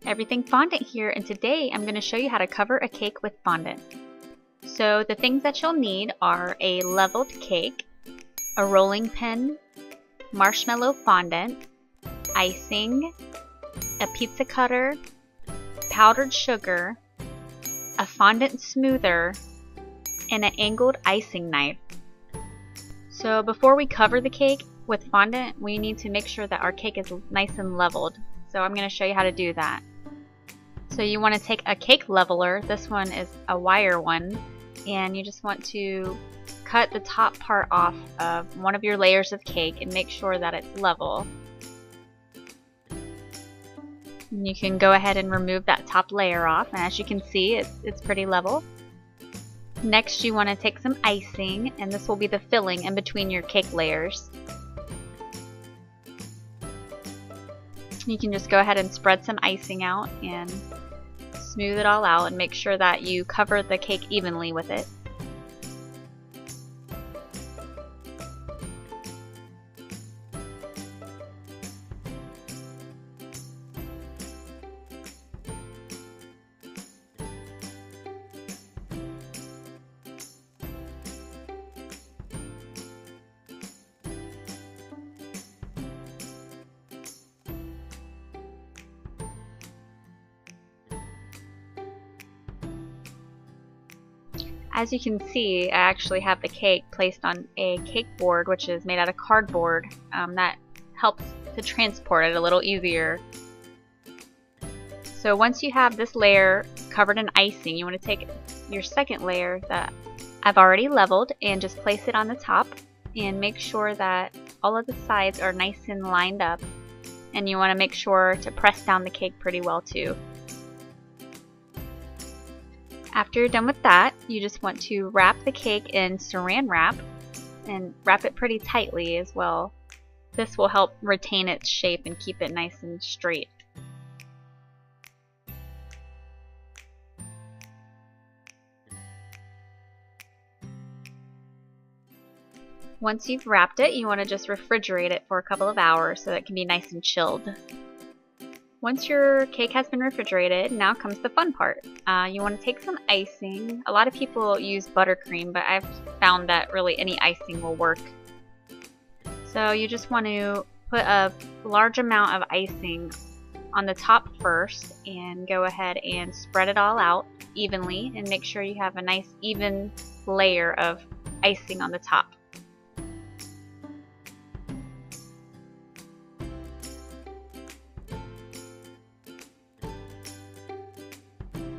Everything Fondant here, and today I'm going to show you how to cover a cake with fondant. So the things that you'll need are a leveled cake, a rolling pin, marshmallow fondant, icing, a pizza cutter, powdered sugar, a fondant smoother, and an angled icing knife. So before we cover the cake with fondant, we need to make sure that our cake is nice and leveled. So I'm going to show you how to do that. So you want to take a cake leveler, this one is a wire one, and you just want to cut the top part off of one of your layers of cake and make sure that it's level. And you can go ahead and remove that top layer off, and as you can see it's pretty level. Next you want to take some icing, and this will be the filling in between your cake layers. You can just go ahead and spread some icing out and smooth it all out and make sure that you cover the cake evenly with it. As you can see, I actually have the cake placed on a cake board, which is made out of cardboard. That helps to transport it a little easier. So once you have this layer covered in icing, you want to take your second layer that I've already leveled and just place it on the top and make sure that all of the sides are nice and lined up. And you want to make sure to press down the cake pretty well too. After you're done with that, you just want to wrap the cake in saran wrap and wrap it pretty tightly as well. This will help retain its shape and keep it nice and straight. Once you've wrapped it, you want to just refrigerate it for a couple of hours so that it can be nice and chilled. Once your cake has been refrigerated, now comes the fun part. You want to take some icing. A lot of people use buttercream, but I've found that really any icing will work. So you just want to put a large amount of icing on the top first and go ahead and spread it all out evenly and make sure you have a nice even layer of icing on the top.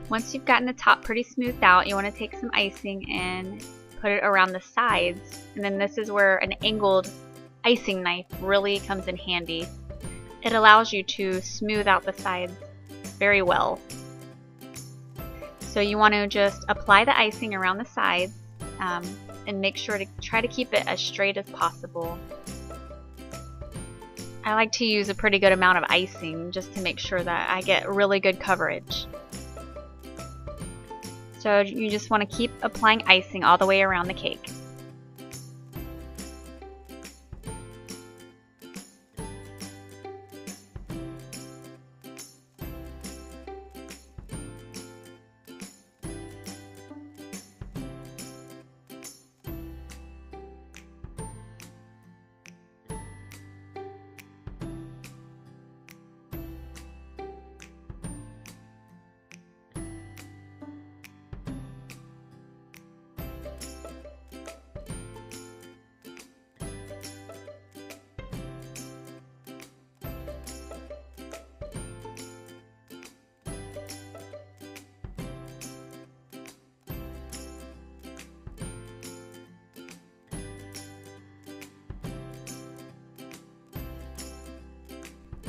Once you've gotten the top pretty smoothed out, you want to take some icing and put it around the sides. And then this is where an angled icing knife really comes in handy. It allows you to smooth out the sides very well. So you want to just apply the icing around the sides and make sure to try to keep it as straight as possible. I like to use a pretty good amount of icing just to make sure that I get really good coverage. So you just want to keep applying icing all the way around the cake.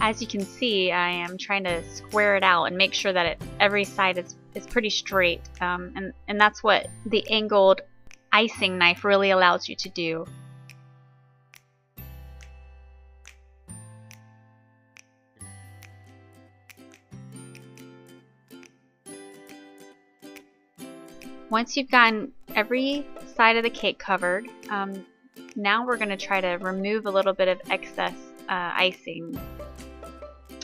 As you can see, I am trying to square it out and make sure that every side is pretty straight, and that's what the angled icing knife really allows you to do. Once you've gotten every side of the cake covered, now we're going to try to remove a little bit of excess icing.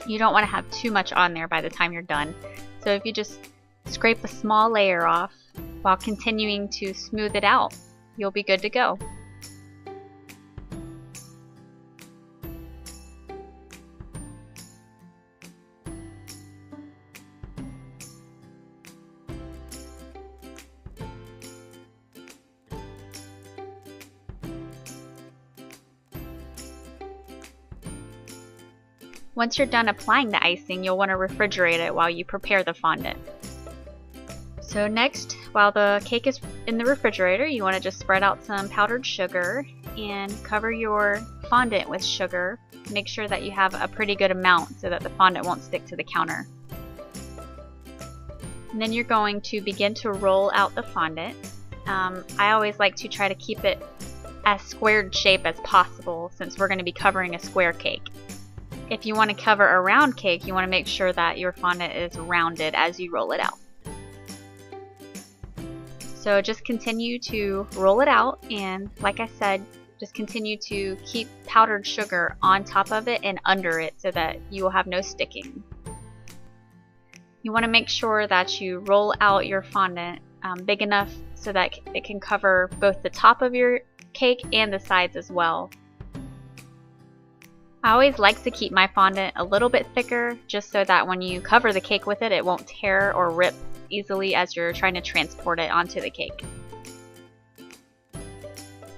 You don't want to have too much on there by the time you're done. So if you just scrape a small layer off while continuing to smooth it out, you'll be good to go. Once you're done applying the icing, you'll want to refrigerate it while you prepare the fondant. So next, while the cake is in the refrigerator, you want to just spread out some powdered sugar and cover your fondant with sugar. Make sure that you have a pretty good amount so that the fondant won't stick to the counter. And then you're going to begin to roll out the fondant. I always like to try to keep it as squared shape as possible since we're going to be covering a square cake. If you want to cover a round cake, you want to make sure that your fondant is rounded as you roll it out. So just continue to roll it out, and like I said, just continue to keep powdered sugar on top of it and under it so that you will have no sticking. You want to make sure that you roll out your fondant big enough so that it can cover both the top of your cake and the sides as well. I always like to keep my fondant a little bit thicker just so that when you cover the cake with it, it won't tear or rip easily as you're trying to transport it onto the cake.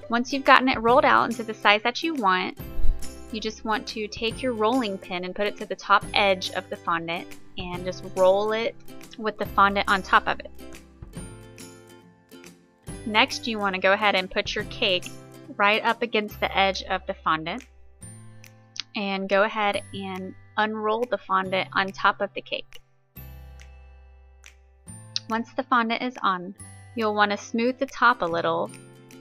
Once you've gotten it rolled out into the size that you want, you just want to take your rolling pin and put it to the top edge of the fondant and just roll it with the fondant on top of it. Next, you want to go ahead and put your cake right up against the edge of the fondant and go ahead and unroll the fondant on top of the cake. Once the fondant is on, you'll want to smooth the top a little,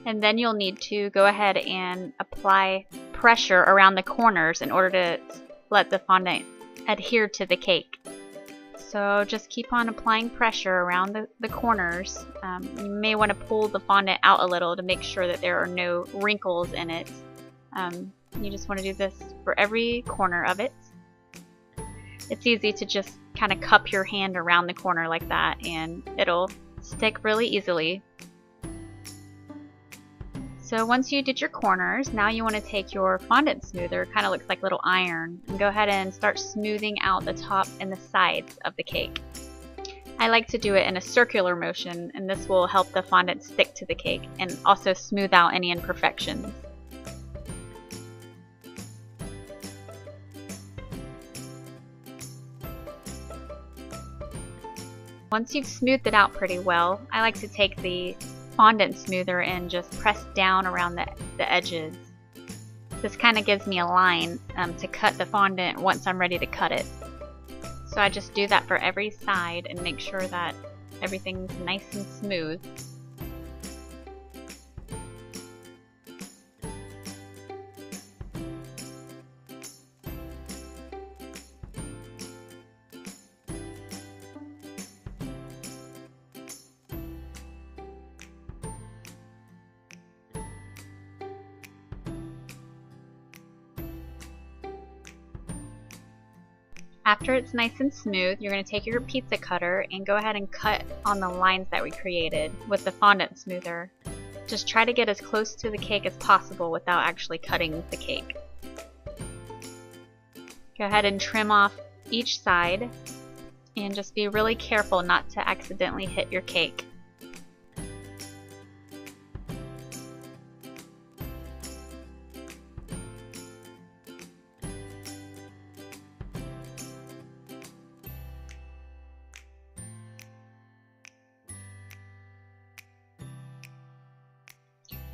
and then you'll need to go ahead and apply pressure around the corners in order to let the fondant adhere to the cake. So just keep on applying pressure around the corners. You may want to pull the fondant out a little to make sure that there are no wrinkles in it. You just want to do this for every corner of it. It's easy to just kind of cup your hand around the corner like that and it'll stick really easily. So once you did your corners, now you want to take your fondant smoother, kind of looks like a little iron, and go ahead and start smoothing out the top and the sides of the cake. I like to do it in a circular motion, and this will help the fondant stick to the cake and also smooth out any imperfections. Once you've smoothed it out pretty well, I like to take the fondant smoother and just press down around the edges. This kind of gives me a line to cut the fondant once I'm ready to cut it. So I just do that for every side and make sure that everything's nice and smooth. After it's nice and smooth, you're going to take your pizza cutter and go ahead and cut on the lines that we created with the fondant smoother. Just try to get as close to the cake as possible without actually cutting the cake. Go ahead and trim off each side and just be really careful not to accidentally hit your cake.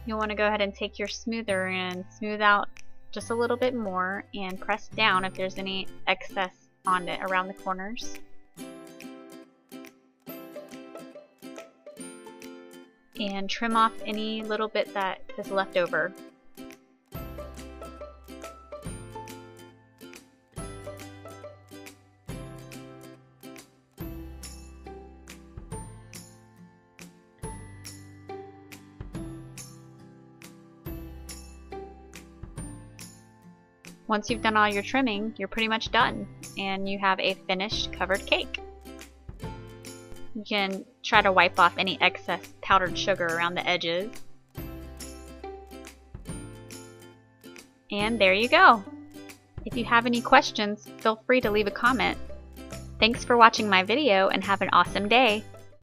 You'll want to go ahead and take your smoother and smooth out just a little bit more and press down if there's any excess on it around the corners. And trim off any little bit that is left over. Once you've done all your trimming, you're pretty much done, and you have a finished covered cake. You can try to wipe off any excess powdered sugar around the edges. And there you go. If you have any questions, feel free to leave a comment. Thanks for watching my video and have an awesome day.